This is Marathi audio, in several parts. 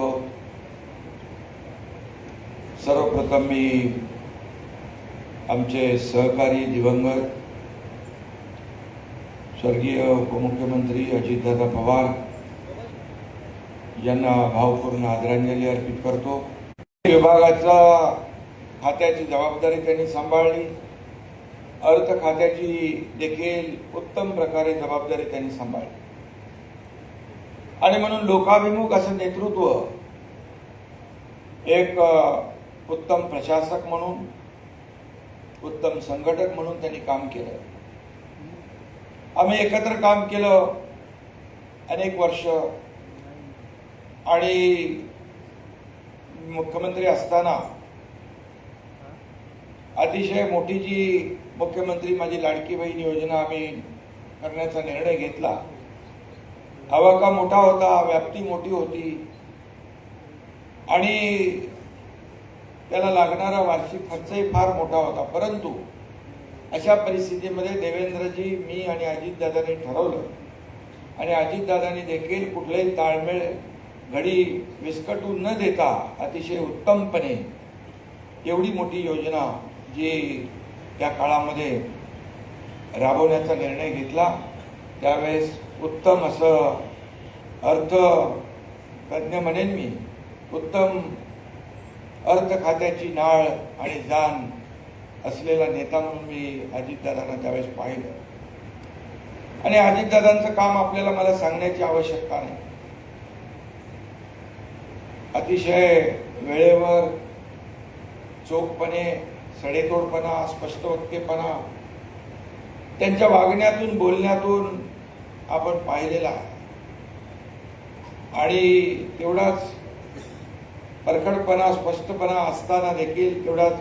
वैभव, सर्वप्रथम मी आमचे सहकारी दिवंगत स्वर्गीय उपमुख्यमंत्री अजितदादा पवार यांना भावपूर्ण आदरांजली अर्पित करतो। विभागाचा खात्याची जबाबदारी त्यांनी सांभाळली, अर्थ खात्याची देखील उत्तम प्रकारे जबाबदारी त्यांनी सांभाळली आणि म्हणून लोकाभिमुख असं नेतृत्व, एक उत्तम प्रशासक म्हणून, उत्तम संघटक म्हणून त्यांनी काम केलं। आम्ही एकत्र काम केलं अनेक वर्ष आणि मुख्यमंत्री असताना अतिशय मोठी जी मुख्यमंत्री माझी लाडकी बहीण योजना आम्ही करण्याचा निर्णय घेतला। आवाका मोठा होता, व्याप्ती मोठी होती आणि त्याला लागणारा वार्षिक खर्चही फार मोठा होता, परंतु अशा परिस्थितीमध्ये देवेंद्रजी, मी आणि अजितदादांनी ठरवलं आणि अजितदादांनी देखील कुठलेही ताळमेळ घडी विस्कटून न देता अतिशय उत्तमपणे एवढी मोठी योजना जी त्या काळामध्ये राबवण्याचा निर्णय घेतला, त्यावेळेस उत्तम असं अर्थ तज्ञ म्हणेन मी, उत्तम अर्थ खात्याची नाळ आणि जाण असलेला नेता म्हणून मी अजितदादांना त्यावेळेस पाहिलं आणि अजितदादांचं काम आपल्याला मला सांगण्याची आवश्यकता नाही। अतिशय वेळेवर, चोखपणे, सडेतोडपणा, स्पष्टवक्तेपणा त्यांच्या वागण्यातून, बोलण्यातून आपण पाहिलेला आहे आणि तेवढाच परखडपणा, स्पष्टपणा असताना देखील तेवढाच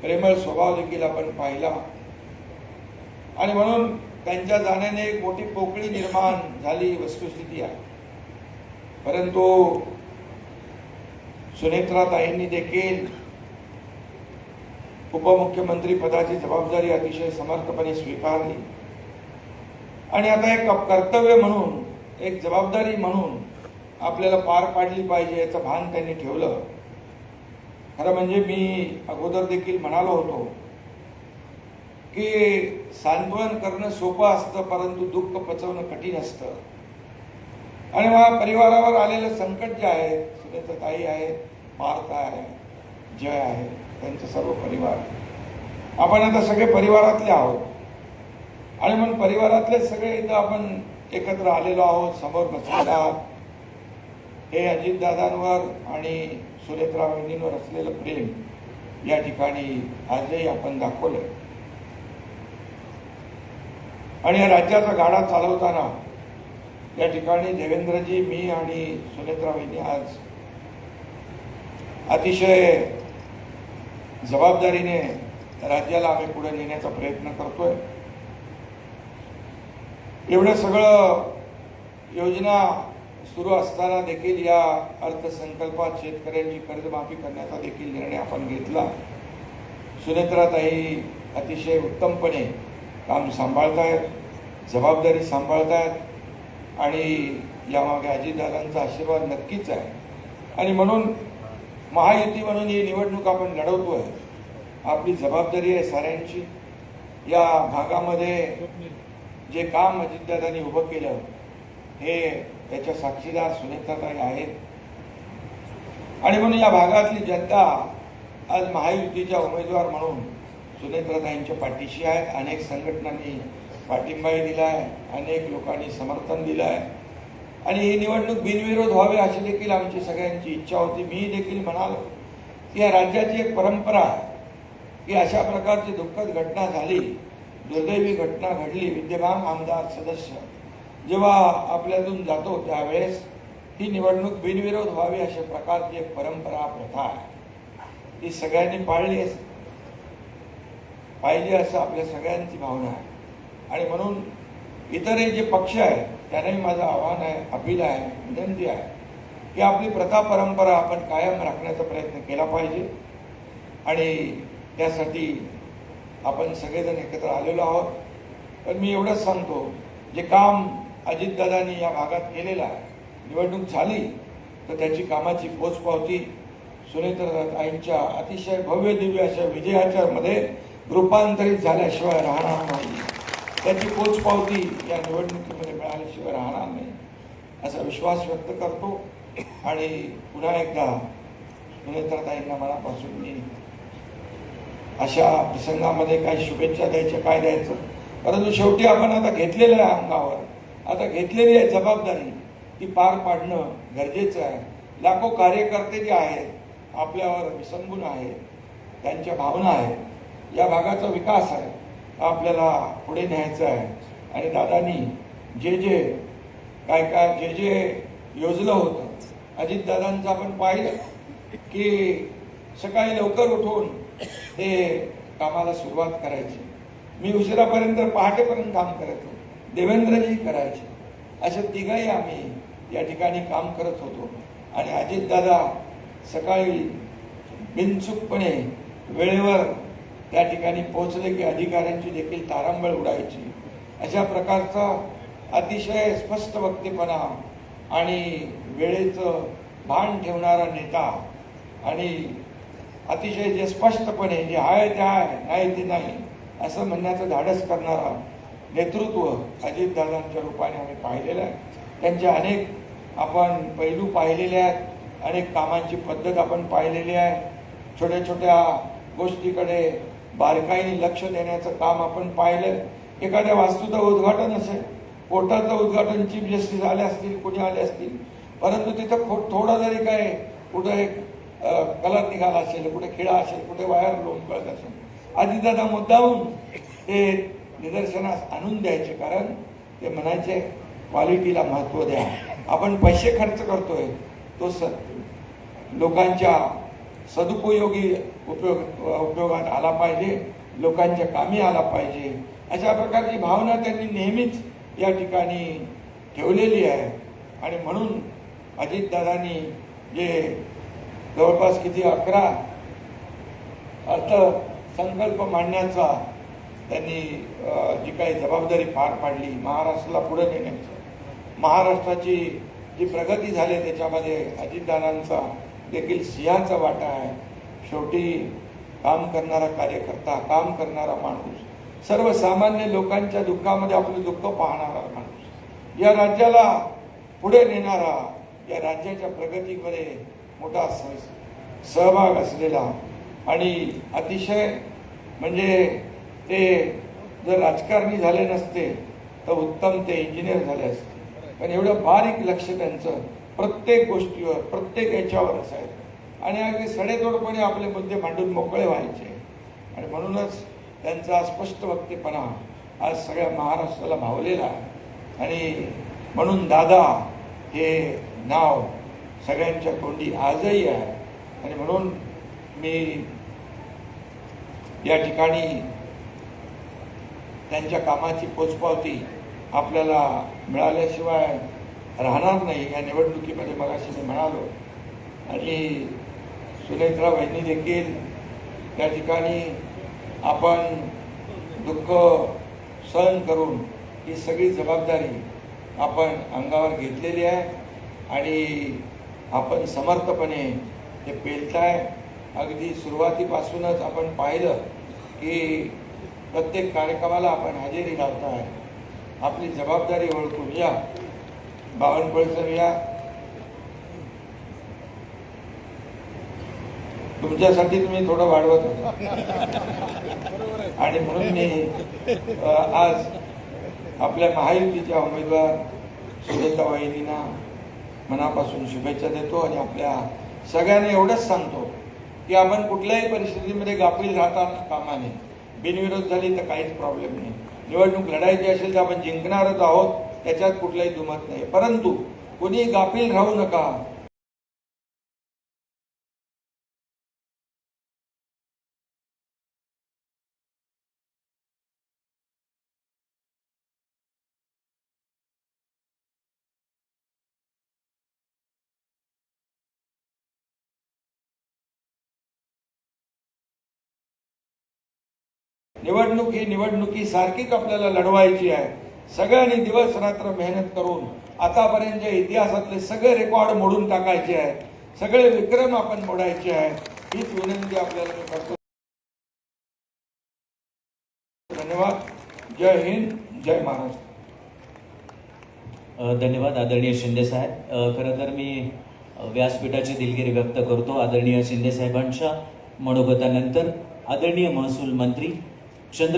प्रेमळ स्वभाव देखील आपण पाहिला आणि म्हणून त्यांच्या जाण्याने एक मोठी पोकळी निर्माण झाली, वस्तुस्थिती आहे। परंतु सुनेत्राताईंनी देखील उपमुख्यमंत्री पदाची जबाबदारी अतिशय समर्थपणे स्वीकारली आणि आता एक कर्तव्य म्हणून, एक जबाबदारी म्हणून आपल्याला पार पाडली पाहिजे याचं भान त्यांनी ठेवलं। खरं म्हणजे मी अगोदर देखील म्हणालो होतो की सांत्वन करणं सोपं असतं, परंतु दुःख पचवणं कठीण असतं आणि मला परिवारावर आलेलं संकट जे आहे, सुनेत्राताई आहे, पार्थ आहे, जय आहे, त्यांचं सर्व परिवार, आपण आता सगळे परिवारातले आहोत आणि म्हणून परिवारातले सगळे इथं आपण एकत्र आलेलो आहोत, समोर बसलेला आहोत। हे अजितदादांवर आणि सुनेत्रा वहिनींवर असलेलं प्रेम या ठिकाणी आजही आपण दाखवलं आणि या राज्याचा गाडा चालवताना या ठिकाणी देवेंद्रजी, मी आणि सुनेत्रा वहिनी आज अतिशय जबाबदारीने राज्याला आम्ही पुढे नेण्याचा प्रयत्न करतोय। एवढं सगळं योजना सुरू असताना देखील या अर्थसंकल्पात शेतकऱ्यांची कर्जमाफी करण्याचा देखील निर्णय आपण घेतला। सुनेत्राताई अतिशय उत्तमपणे काम सांभाळतायत, जबाबदारी सांभाळतायत आणि यामागे अजितदादांचा आशीर्वाद नक्कीच आहे आणि म्हणून महायुती म्हणून ही निवडणूक आपण लढवतोय। आपली जबाबदारी आहे साऱ्यांची। या भागामध्ये जे काम अजितदादांनी उभं केलं हे त्याच्या साक्षीदार सुनेत्राताई आहेत आणि म्हणून या भागातली जनता आज महायुतीच्या उमेदवार म्हणून सुनेत्राताईंच्या पाठीशी आहे। अनेक संघटनांनी पाठिंबाही दिला आहे, अनेक लोकांनी समर्थन दिलं आहे आणि ही निवडणूक बिनविरोध व्हावी अशी देखील आमची सगळ्यांची इच्छा होती। मी देखील म्हणालो की या राज्याची एक परंपरा आहे की अशा प्रकारची दुःखद घटना झाली, दुर्दैवी घटना घडली, विद्यमान आमदार सदस्य जेव्हा आपल्यातून जातो त्यावेळेस ही निवडणूक बिनविरोध व्हावी अशा प्रकारची एक परंपरा, प्रथा आहे, ती सगळ्यांनी पाळली पाहिजे असं आपल्या सगळ्यांची भावना आहे आणि म्हणून इतरही जे पक्ष आहेत त्यांनाही माझं आव्हान आहे, अपील आहे, विनंती आहे की आपली प्रथा परंपरा आपण कायम राखण्याचा प्रयत्न केला पाहिजे आणि त्यासाठी आपण सगळेजण एकत्र आलेलो आहोत। पण मी एवढंच सांगतो, जे काम अजितदादांनी या भागात केलेलं आहे, निवडणूक झाली तर त्याची कामाची पोचपावती सुनेत्रताईंच्या अतिशय भव्य दिव्य अशा विजयाच्या मध्ये रूपांतरित झाल्याशिवाय राहणार नाही. त्याची पोचपावती या निवडणुकीमध्ये मिळाल्याशिवाय राहणार नाही असा विश्वास व्यक्त करतो. आणि पुन्हा एकदा सुनेत्रताईंना मनापासून मी अशा प्रसंगामध्ये काही शुभेच्छा द्यायच्या, काय द्यायचं, परंतु शेवटी आपण आता घेतलेल्या अंगावर आता घेतलेली आहे जबाबदारी, ती पार पाडणं गरजेचं आहे. लाखो कार्यकर्ते जे आहेत आपल्यावर विसंबून आहेत, त्यांच्या भावना आहेत, या भागाचा विकास आहे, आपल्याला पुढे न्यायचं आहे. आणि दादांनी जे काय योजलं होतं, अजितदादांचं आपण पाहिलं की सकाळी लवकर उठून ते कामाला सुरुवात करायची. मी उशिरापर्यंत पहाटेपर्यंत काम करायचो, देवेंद्रजी करायचे, असे तिघही आम्ही या ठिकाणी काम करत होतो. आणि अजितदादा सकाळी बिनचूकपणे वेळेवर त्या ठिकाणी पोहोचले की अधिकाऱ्यांची देखील तारांबळ उडायची. अशा प्रकारचा अतिशय स्पष्ट वक्तेपणा आणि वेळेचं भान ठेवणारा नेता आणि अतिशय जे स्पष्टपणे जे आहे ते आहे, नाही ते नाही असं म्हणण्याचं धाडस करणारा नेतृत्व अजितदादांच्या रूपाने आम्ही पाहिलेलं आहे. त्यांचे अनेक आपण पैलू पाहिलेले आहेत, अनेक कामांची पद्धत आपण पाहिलेली आहे. छोट्या छोट्या गोष्टीकडे बारकाईने लक्ष देण्याचं काम आपण पाहिलं. एखाद्या वास्तूचं उद्घाटन असेल, कोर्टाचं उद्घाटन चीफ जस्टिस आले असतील, कुणी आले असतील, परंतु तिथं थोडा जरी काय कुठं एक कलर निघाला असेल, कुठे खिळा असेल, कुठे वायर लोंबकळत असेल, अजितदादा मुद्दाहून ते निदर्शनास आणून द्यायचे. कारण ते म्हणायचे क्वालिटीला महत्त्व द्या. आपण पैसे खर्च करतोय तो लोकांच्या सदुपयोगी उपयोगात आला पाहिजे, लोकांच्या कामी आला पाहिजे. अशा प्रकारची भावना त्यांनी नेहमीच या ठिकाणी ठेवलेली आहे. आणि म्हणून अजितदादांनी जे जवळपास किती 11 अर्थसंकल्प मांडण्याचा त्यांनी जी काही जबाबदारी पार पाडली, महाराष्ट्राला पुढे नेण्याचं, महाराष्ट्राची जी प्रगती झाली त्याच्यामध्ये अजितदादांचा देखील सिंहाचा वाटा आहे. शेवटी काम करणारा कार्यकर्ता, काम करणारा माणूस, सर्वसामान्य लोकांच्या दुःखामध्ये आपलं दुःख पाहणारा माणूस, या राज्याला पुढे नेणारा, या राज्याच्या प्रगतीमध्ये मोठा सहभाग असलेला आणि अतिशय म्हणजे ते जर राजकारणी झाले नसते तर उत्तम ते इंजिनियर झाले असते. पण एवढं बारीक लक्ष त्यांचं प्रत्येक गोष्टीवर, प्रत्येक याच्यावर असायचं आणि अगदी सडेतोडपणे आपले मुद्दे मांडून मोकळे व्हायचे. आणि म्हणूनच त्यांचा स्पष्ट वक्तेपणा आज सगळ्या महाराष्ट्राला भावलेला आहे. आणि म्हणून दादा हे नाव सगळ्यांच्या तोंडी आजही आहे. आणि म्हणून मी या ठिकाणी त्यांच्या कामाची पोचपावती आपल्याला मिळाल्याशिवाय राहणार नाही या निवडणुकीमध्ये, मगाशी मी म्हणालो. आणि सुनेत्रा वहिनी देखील त्या ठिकाणी आपण दुःख सहन करून ही सगळी जबाबदारी आपण अंगावर घेतलेली आहे आणि आपण समर्थपणे ते पेलताय. अगदी सुरुवातीपासूनच आपण पाहिलं की प्रत्येक कार्यक्रमाला आपण हजेरी लावताय. आपली जबाबदारी ओळखून या. बावनकुळे सर या, तुमच्यासाठी तुम्ही थोडं वाढवत होता आणि म्हणून मी आज आपल्या महायुतीच्या उमेदवार सुनेत्रा वहिनींना मनापासून शुभेच्छा देतो. आणि आपल्या सगळ्यांना एवढंच सांगतो की आपण कुठल्याही परिस्थितीमध्ये गाफील राहता कामा नये. बिनविरोध झाली तर काहीच प्रॉब्लेम नाही. निवडणूक लढायची असेल तर आपण जिंकणारच आहोत, त्याच्यात कुठलाही दुमत नाही. परंतु कोणी गाफील राहू नका. निवडणूक ही निवडणुकीसारखीच आपल्याला लढवायची आहे. सगळ्यांनी दिवस रात्र मेहनत करून आतापर्यंतच्या इतिहासातले सगळे रेकॉर्ड मोडून टाकायचे आहेत, सगळे विक्रम आपण मोडायचे आहेत, हीच विनंती आपल्याला मी करतो. धन्यवाद. जय हिंद, जय महाराष्ट्र. धन्यवाद आदरणीय शिंदे साहेब. खरं तर मी व्यासपीठाची दिलगिरी व्यक्त करतो आदरणीय शिंदे साहेबांच्या मनोगतानंतर. आदरणीय महसूल मंत्री चंद्र